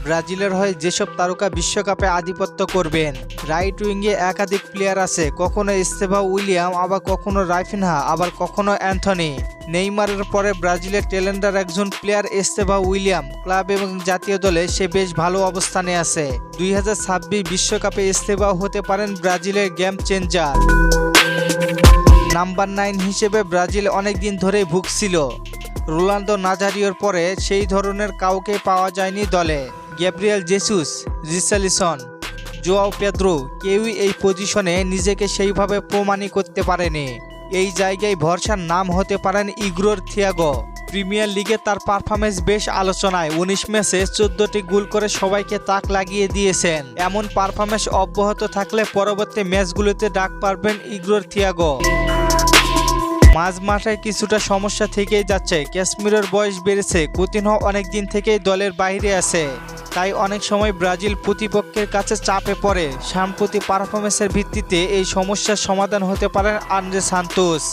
ব্রাজিলের হয়ে যেসব তারকা বিশ্বকাপে আধিপত্য করবেন। রাইট উইংয়ে একাধিক প্লেয়ার আছে, কখনো এস্তেভাও উইলিয়াম, আবার কখনো রাফিনহা, আবার কখনো অ্যান্থনি। নেইমারের পরে ব্রাজিলের ট্যালেন্টের একজন প্লেয়ার এস্তেভাও উইলিয়াম। ক্লাব এবং জাতীয় দলে সে বেশ ভালো অবস্থানে আছে। 2026 বিশ্বকাপে এস্তেভাও হতে পারেন ব্রাজিলের গেম চেঞ্জার। নাম্বার 9 হিসেবে ব্রাজিল অনেকদিন ধরেই ভুগছিল। রোনাল্ডো নাজারিওর পরে সেই ধরনের কাউকে পাওয়া যায়নি দলে। Gabriel Jesus, Richarlison, Joao Pedro কেউই এই পজিশনে নিজেকে সেইভাবে প্রমাণই করতে পারেনি। এই জায়গায় ভরসার নাম হতে পারেন ইগোর থিয়াগো। প্রিমিয়ার লিগে তার পারফরমেন্স বেশ আলোচনায়। 19 ম্যাচে 14টি গোল করে সবাইকে তাক লাগিয়ে দিয়েছেন। এমন পারফরমেন্স অব্যাহত থাকলে পরবর্তী ম্যাচগুলোতে ডাক পারবেন ইগোর থিয়াগো। মাঝ মাঠে কিছুটা সমস্যা থেকেই যাচ্ছে। ক্যাসমিরোর বয়স বেড়েছে, কুতিনহো অনেকদিন থেকেই দলের বাইরে আছে। তাই অনেক সময় ব্রাজিল প্রতিপক্ষের কাছে চাপে পড়ে। সাম্প্রতিক পারফরমেন্সের ভিত্তিতে এই সমস্যার সমাধান হতে পারে আন্দ্রে সান্তোস।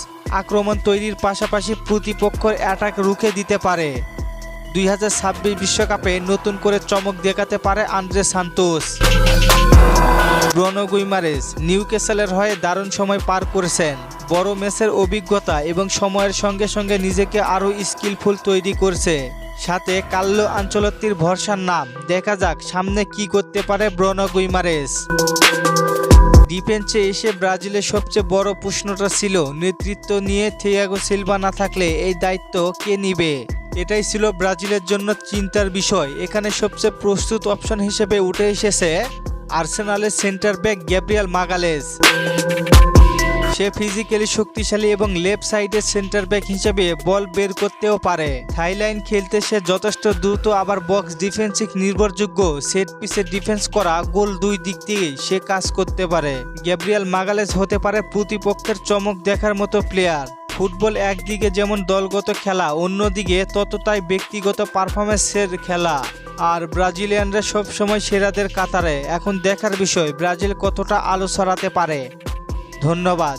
আক্রমণ তৈরির পাশাপাশি প্রতিপক্ষের অ্যাটাক রুখে দিতে পারে। 2026 বিশ্বকাপে নতুন করে চমক দেখাতে পারে আন্দ্রে সান্তোস। ব্রুনো গুইমারেস নিউক্যাসলের হয়ে দারুণ সময় পার করেছেন। বড় ম্যাচের অভিজ্ঞতা এবং সময়ের সঙ্গে সঙ্গে নিজেকে আরও স্কিলফুল তৈরি করছে। সাথে কার্লো আনচেলত্তির ভরসার নাম। দেখা যাক সামনে কি করতে পারে ব্রুনো গুইমারেস। ডিফেন্সে এসে ব্রাজিলের সবচেয়ে বড় প্রশ্নটা ছিল নেতৃত্ব নিয়ে থিয়াগো সিলভা না থাকলে এই দায়িত্ব কে নিবে। এটাই ছিল ব্রাজিলের জন্য চিন্তার বিষয়। এখানে সবচেয়ে প্রস্তুত অপশন হিসেবে উঠে এসেছে আর্সেনালের সেন্টার ব্যাক গ্যাব্রিয়েল মাগালেস। সে ফিজিক্যালি শক্তিশালী এবং লেফট সাইডের সেন্টার ব্যাক হিসেবে বল বের করতেও পারে। থাইলাইন খেলতে সে যথেষ্ট দ্রুত, আবার বক্স ডিফেন্সিভ নির্ভরযোগ্য। সেট পিসে ডিফেন্স করা, গোল দুই দিক দিয়েই সে কাজ করতে পারে। গ্যাব্রিয়েল মাগালেস হতে পারে প্রতিপক্ষের চমক দেখার মতো প্লেয়ার। ফুটবল একদিকে যেমন দলগত খেলা, অন্যদিকে ততটাই ব্যক্তিগত পারফরমেন্সের খেলা। আর ব্রাজিলিয়ানরা সবসময় সেরাদের কাতারে। এখন দেখার বিষয় ব্রাজিল কতটা আলো ছড়াতে পারে। ধন্যবাদ।